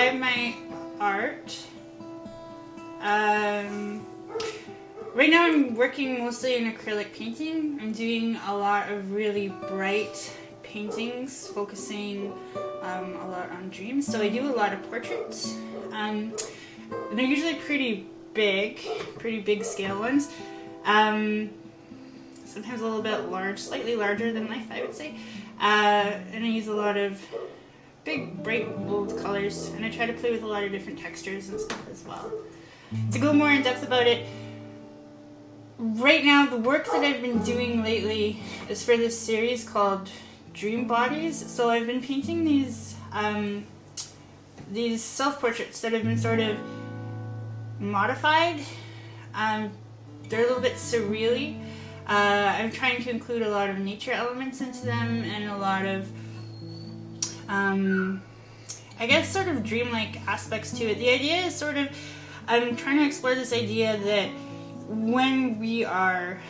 describe my art. Right now I'm working mostly in acrylic painting. I'm doing a lot of really bright paintings, focusing a lot on dreams. So I do a lot of portraits. And they're usually pretty big scale ones. Sometimes a little bit large, slightly larger than life, I would say. And I use a lot of big, bright, bold colors, and I try to play with a lot of different textures and stuff as well. To go more in depth about it, right now the work that I've been doing lately is for this series called Dream Bodies. So I've been painting these self-portraits that have been sort of modified. They're a little bit surreal-y. I'm trying to include a lot of nature elements into them and a lot of, I guess, sort of dreamlike aspects to it. The idea is sort of, I'm trying to explore this idea that when we are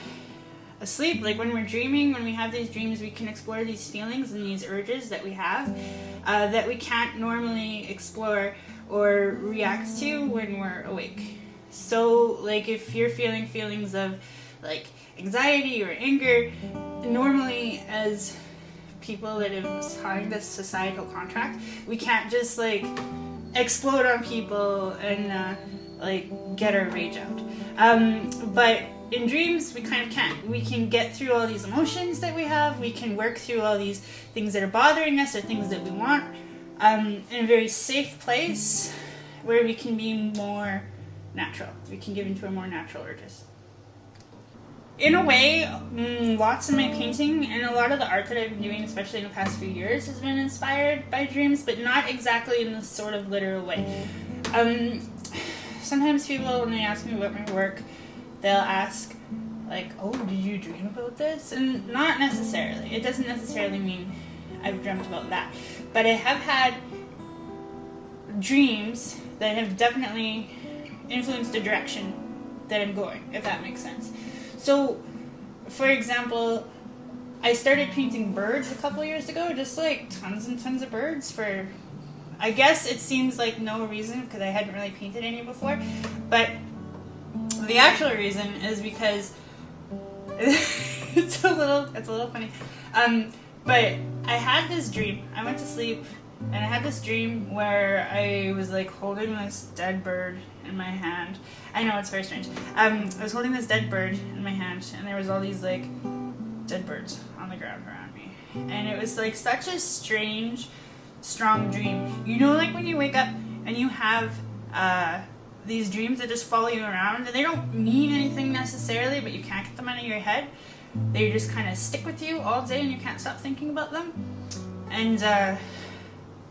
asleep, like when we're dreaming, when we have these dreams, we can explore these feelings and these urges that we have that we can't normally explore or react to when we're awake. So, like, if you're feeling feelings of, like, anxiety or anger, normally as people that have signed this societal contract, we can't just, like, explode on people and, like, get our rage out. But in dreams, we kind of can. We can get through all these emotions that we have. We can work through all these things that are bothering us or things that we want in a very safe place where we can be more natural. We can give into a more natural urges. In a way, lots of my painting and a lot of the art that I've been doing, especially in the past few years, has been inspired by dreams, but not exactly in this sort of literal way. Sometimes people, when they ask me about my work, they'll ask, like, oh, did you dream about this? And not necessarily. It doesn't necessarily mean I've dreamt about that. But I have had dreams that have definitely influenced the direction that I'm going, if that makes sense. So, for example, I started painting birds a couple years ago, just like tons and tons of birds for, I guess it seems like no reason because I hadn't really painted any before, but the actual reason is because it's a little funny. But I had this dream. I went to sleep and I had this dream where I was like holding this dead bird in my hand. I know, it's very strange. I was holding this dead bird in my hand and there was all these like dead birds on the ground around me. And it was like such a strange, strong dream. You know, like when you wake up and you have these dreams that just follow you around and they don't mean anything necessarily, but you can't get them out of your head. They just kind of stick with you all day and you can't stop thinking about them. And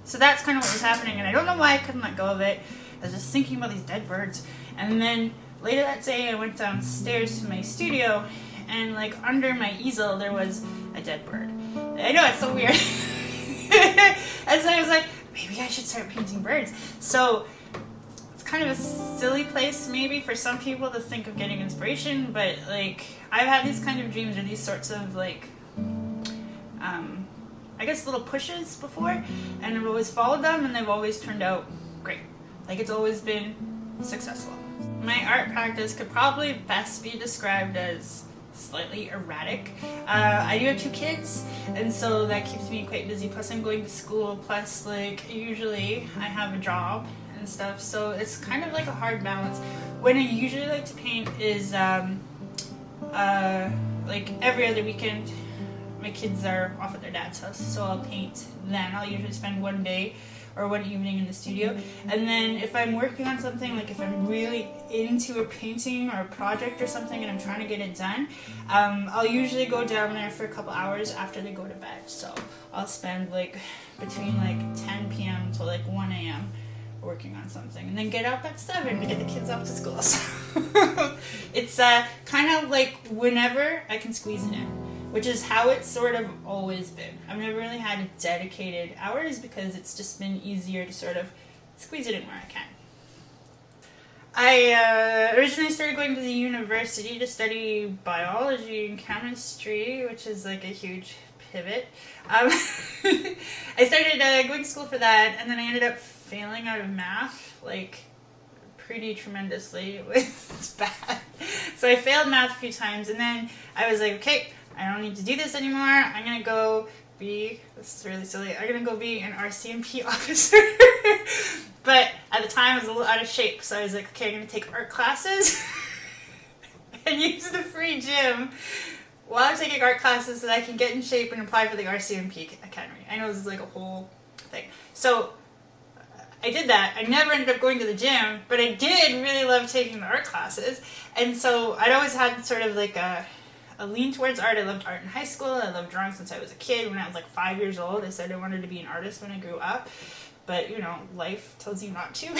so that's kind of what was happening, and I don't know why I couldn't let go of it. I was just thinking about these dead birds. And then later that day I went downstairs to my studio and like under my easel there was a dead bird. I know, it's so weird. And so I was like, maybe I should start painting birds. So it's kind of a silly place maybe for some people to think of getting inspiration, but like I've had these kind of dreams or these sorts of like I guess little pushes before, and I've always followed them and they've always turned out great. Like it's always been successful. My art practice could probably best be described as slightly erratic. I do have 2 kids, and so that keeps me quite busy. Plus I'm going to school, plus like usually I have a job and stuff, so it's kind of like a hard balance. When I usually like to paint is like every other weekend. My kids are off at their dad's house, so I'll paint then. I'll usually spend one day or one evening in the studio. And then if I'm working on something, like if I'm really into a painting or a project or something and I'm trying to get it done, I'll usually go down there for a couple hours after they go to bed. So I'll spend like between like 10 p.m. to like 1 a.m. working on something, and then get up at 7 to get the kids off to school. So it's kind of like whenever I can squeeze it in, which is how it's sort of always been. I've never really had dedicated hours because it's just been easier to sort of squeeze it in where I can. I originally started going to the university to study biology and chemistry, which is like a huge pivot. I started going to school for that, and then I ended up failing out of math, like, pretty tremendously. It was bad. So I failed math a few times, and then I was like, okay, I don't need to do this anymore. I'm going to go be, this is really silly, I'm going to go be an RCMP officer. But at the time I was a little out of shape, so I was like, okay, I'm going to take art classes and use the free gym while I'm taking art classes so that I can get in shape and apply for the RCMP Academy. I know this is like a whole thing. So I did that. I never ended up going to the gym, but I did really love taking the art classes. And so I'd always had sort of like a lean towards art. I loved art in high school. I loved drawing since I was a kid. When I was like 5 years old, I said I wanted to be an artist when I grew up. But, you know, life tells you not to.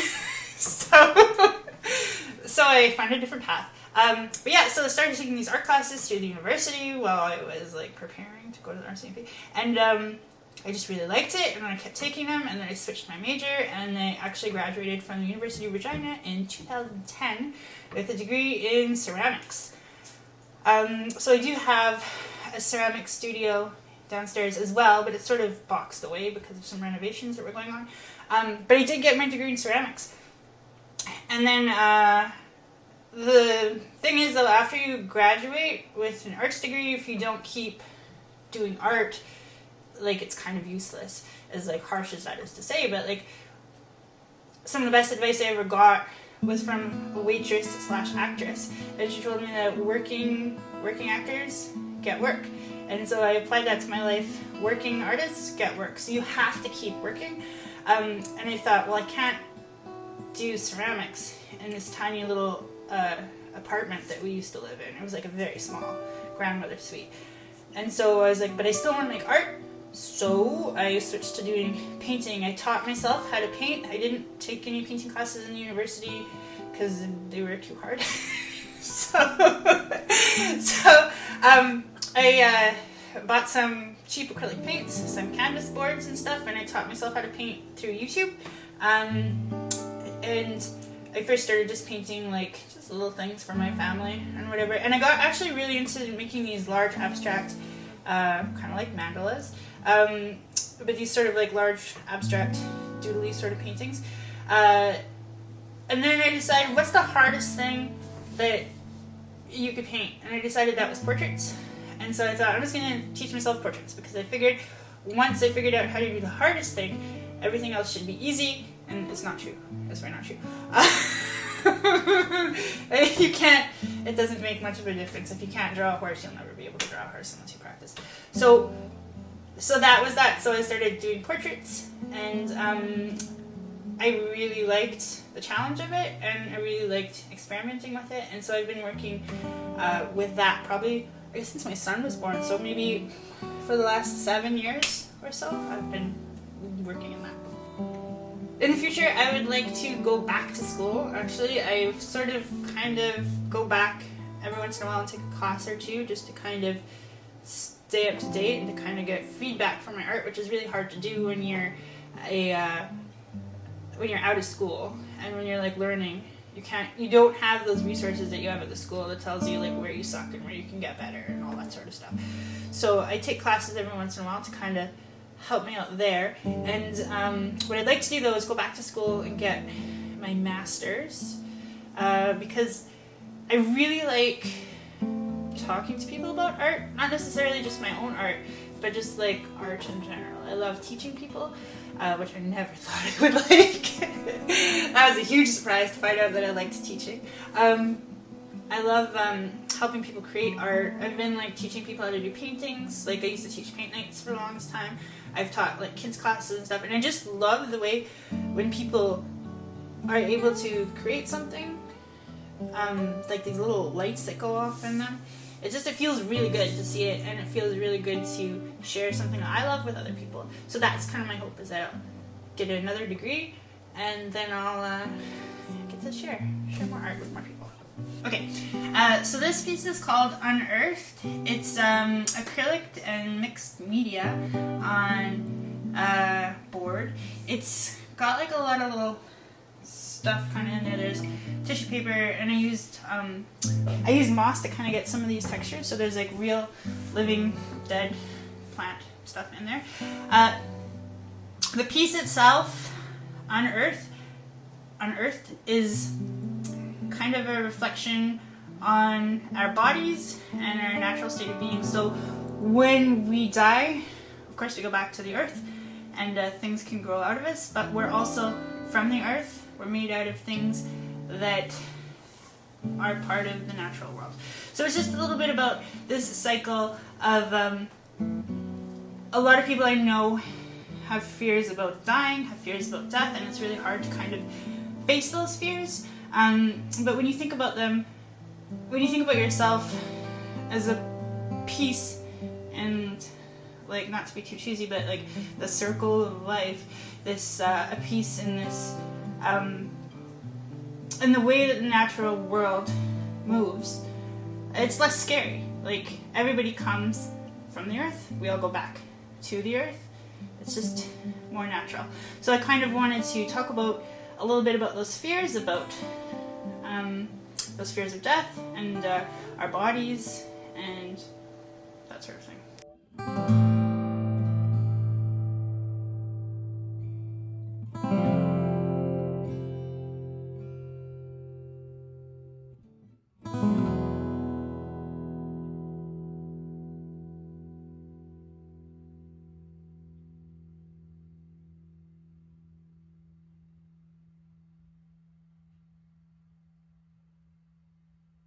So I found a different path. But yeah, so I started taking these art classes through the university while I was like preparing to go to the RCMP. And I just really liked it, and then I kept taking them, and then I switched my major, and I actually graduated from the University of Regina in 2010 with a degree in ceramics. So I do have a ceramic studio downstairs as well, but it's sort of boxed away because of some renovations that were going on. But I did get my degree in ceramics. And then the thing is, though, after you graduate with an arts degree, if you don't keep doing art, like, it's kind of useless, as like harsh as that is to say. But like, some of the best advice I ever got was from a waitress / actress, and she told me that working actors get work. And so I applied that to my life. Working artists get work, so you have to keep working. And I thought, well, I can't do ceramics in this tiny little apartment that we used to live in. It was like a very small grandmother's suite. And so I was like, but I still want to make art. So I switched to doing painting. I taught myself how to paint. I didn't take any painting classes in the university because they were too hard. I bought some cheap acrylic paints, some canvas boards and stuff, and I taught myself how to paint through YouTube. And I first started just painting like just little things for my family and whatever. And I got actually really into making these large abstract, kind of like mandalas, but these sort of like large abstract doodly sort of paintings. And then I decided, what's the hardest thing that you could paint? And I decided that was portraits. And so I thought, I'm just going to teach myself portraits, because I figured once I figured out how to do the hardest thing, everything else should be easy. And it's not true. It's very not true. You can't, it doesn't make much of a difference. If you can't draw a horse, you'll never be able to draw a horse unless you practice. So that was that. So I started doing portraits, and I really liked the challenge of it, and I really liked experimenting with it. And so I've been working with that probably, I guess, since my son was born. So maybe for the last 7 years or so, I've been working in that. In the future, I would like to go back to school. Actually, I sort of kind of go back every once in a while and take a class or two, just to kind of stay up to date and to kind of get feedback from my art, which is really hard to do when you're when you're out of school and when you're like learning. You don't have those resources that you have at the school that tells you like where you suck and where you can get better and all that sort of stuff. So I take classes every once in a while to kind of help me out there. And what I'd like to do, though, is go back to school and get my master's, because I really like talking to people about art, not necessarily just my own art, but just like art in general. I love teaching people, which I never thought I would like. That was a huge surprise to find out that I liked teaching. I love helping people create art. I've been like teaching people how to do paintings. Like, I used to teach paint nights for the longest time. I've taught like kids classes and stuff, and I just love the way when people are able to create something, like these little lights that go off in them. It feels really good to see it, and it feels really good to share something that I love with other people. So that's kind of my hope, is that I'll get another degree, and then I'll get to share more art with more people. Okay, so this piece is called Unearthed. It's acrylic and mixed media on board. It's got like a lot of little stuff kind of in there. There's tissue paper, and I used moss to kind of get some of these textures. So there's like real living dead plant stuff in there. The piece itself, on Earth is kind of a reflection on our bodies and our natural state of being. So when we die, of course we go back to the Earth, and things can grow out of us, but we're also from the Earth. We're made out of things that are part of the natural world. So it's just a little bit about this cycle of a lot of people I know have fears about dying, have fears about death, and it's really hard to kind of face those fears. But when you think about them, when you think about yourself as a piece, and like, not to be too cheesy, but like the circle of life, this a piece in this in the way that the natural world moves, it's less scary. Like, everybody comes from the Earth, we all go back to the Earth. It's just more natural. So I kind of wanted to talk about a little bit about those fears of death and our bodies and that sort of thing.